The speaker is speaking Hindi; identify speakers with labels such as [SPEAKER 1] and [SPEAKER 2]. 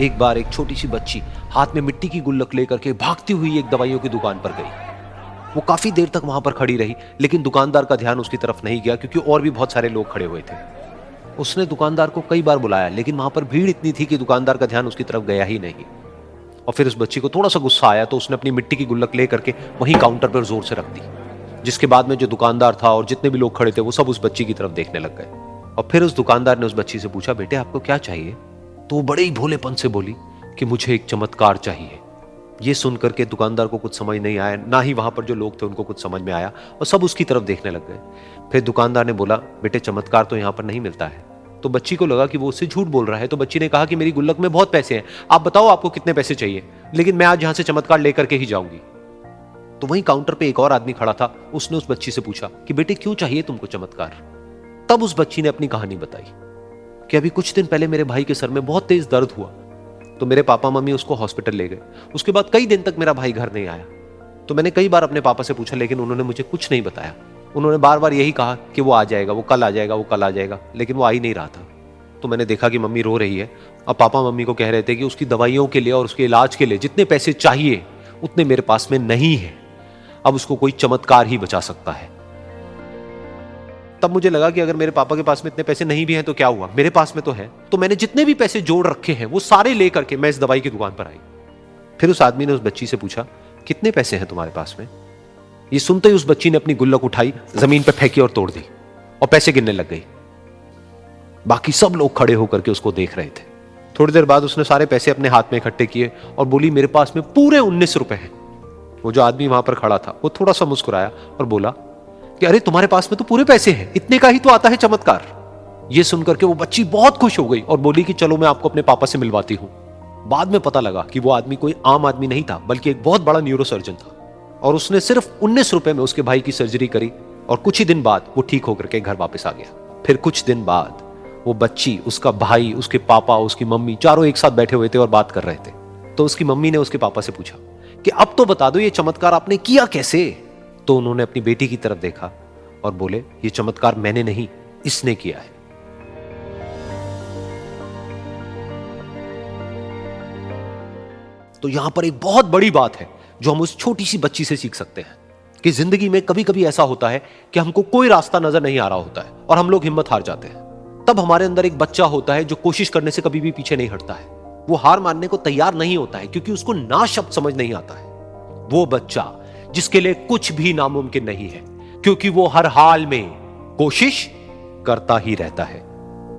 [SPEAKER 1] एक बार एक छोटी सी बच्ची हाथ में मिट्टी की गुल्लक लेकर के भागती हुई एक दवाइयों की दुकान पर गई। वो काफी देर तक वहां पर खड़ी रही, लेकिन दुकानदार का ध्यान उसकी तरफ नहीं गया क्योंकि और भी बहुत सारे लोग खड़े हुए थे। उसने दुकानदार को कई बार बुलाया, लेकिन वहां पर भीड़ इतनी थी कि दुकानदार का ध्यान उसकी तरफ गया ही नहीं। और फिर उस बच्ची को थोड़ा सा गुस्सा आया तो उसने अपनी मिट्टी की गुल्लक लेकर के वहीं काउंटर पर जोर से रख दी, जिसके बाद में जो दुकानदार था और जितने भी लोग खड़े थे वो सब उस बच्ची की तरफ देखने लग गए। और फिर उस दुकानदार ने उस बच्ची से पूछा, बेटे आपको क्या चाहिए? तो वो बड़े ही भोलेपन से बोली कि मुझे एक चमत्कार चाहिए। ये सुनकर के दुकानदार को कुछ समझ नहीं आया, ना ही वहां पर जो लोग थे उनको कुछ समझ में आया, और सब उसकी तरफ देखने लग गए। फिर दुकानदार ने बोला, बेटे चमत्कार तो यहाँ पर नहीं मिलता है। तो बच्ची को लगा कि वो उससे झूठ बोल रहा है, तो बच्ची ने कहा कि मेरी गुल्लक में बहुत पैसे हैं, आप बताओ आपको कितने पैसे चाहिए, लेकिन मैं आज यहां से चमत्कार लेकर के ही जाऊंगी। तो वहीं काउंटर पे एक और आदमी खड़ा था, उसने उस बच्ची से पूछा कि बेटे क्यों चाहिए तुमको चमत्कार? तब उस बच्ची ने अपनी कहानी बताई कि अभी कुछ दिन पहले मेरे भाई के सर में बहुत तेज दर्द हुआ, तो मेरे पापा मम्मी उसको हॉस्पिटल ले गए। उसके बाद कई दिन तक मेरा भाई घर नहीं आया। तो मैंने कई बार अपने पापा से पूछा, लेकिन उन्होंने मुझे कुछ नहीं बताया। उन्होंने बार बार यही कहा कि वो आ जाएगा, वो कल आ जाएगा, वो कल आ जाएगा, लेकिन वो आ ही नहीं रहा था। तो मैंने देखा कि मम्मी रो रही है। अब पापा मम्मी को कह रहे थे कि उसकी दवाइयों के लिए और उसके इलाज के लिए जितने पैसे चाहिए उतने मेरे पास में नहीं है, अब उसको कोई चमत्कार ही बचा सकता है। तब मुझे लगा कि अगर मेरे पापा के पास में इतने पैसे नहीं भी हैं तो क्या हुआ, मेरे पास में तो है। तो मैंने जितने भी पैसे जोड़ रखे हैं वो सारे लेकर के मैं इस दवाई की दुकान पर आई। फिर उस आदमी ने उस बच्ची से पूछा, कितने पैसे हैं तुम्हारे पास में? ये सुनते ही उस बच्ची ने अपनी गुल्लक उठाई, जमीन पर फेंकी और तोड़ दी और पैसे गिनने लग गई। बाकी सब लोग खड़े होकर के उसको देख रहे थे। थोड़ी देर बाद उसने सारे पैसे अपने हाथ में इकट्ठे किए और बोली, मेरे पास में पूरे 19 रुपए हैं। वो जो आदमी वहां पर खड़ा था वो थोड़ा सा मुस्कुराया और बोला कि अरे तुम्हारे पास में तो पूरे पैसे हैं, इतने का ही तो आता है चमत्कार। ये सुनकर के वो बच्ची बहुत खुश हो गई और बोली कि चलो मैं आपको अपने पापा से मिलवाती हूं। बाद में पता लगा कि वो आदमी कोई आम आदमी नहीं था, बल्कि एक बहुत बड़ा न्यूरोसर्जन था, और उसने सिर्फ 19 रुपए में उसके भाई की सर्जरी करी और कुछ ही दिन बाद वो ठीक होकर के घर वापस आ गया। फिर कुछ दिन बाद वो बच्ची, उसका भाई, उसके पापा, उसकी मम्मी चारों एक साथ बैठे हुए थे और बात कर रहे थे। तो उसकी मम्मी ने उसके पापा से पूछा कि अब तो बता दो ये चमत्कार आपने किया कैसे? तो उन्होंने अपनी बेटी की तरफ देखा और बोले, ये चमत्कार मैंने नहीं, इसने किया है। तो यहां पर एक बहुत बड़ी बात है जो हम उस छोटी सी बच्ची से सीख सकते हैं कि जिंदगी में कभी कभी ऐसा होता है कि हमको कोई रास्ता नजर नहीं आ रहा होता है और हम लोग हिम्मत हार जाते हैं। तब हमारे अंदर एक बच्चा होता है जो कोशिश करने से कभी भी पीछे नहीं हटता है। वो हार मानने को तैयार नहीं होता है क्योंकि उसको ना शब्द समझ नहीं आता है। वो बच्चा जिसके लिए कुछ भी नामुमकिन नहीं है, क्योंकि वो हर हाल में कोशिश करता ही रहता है।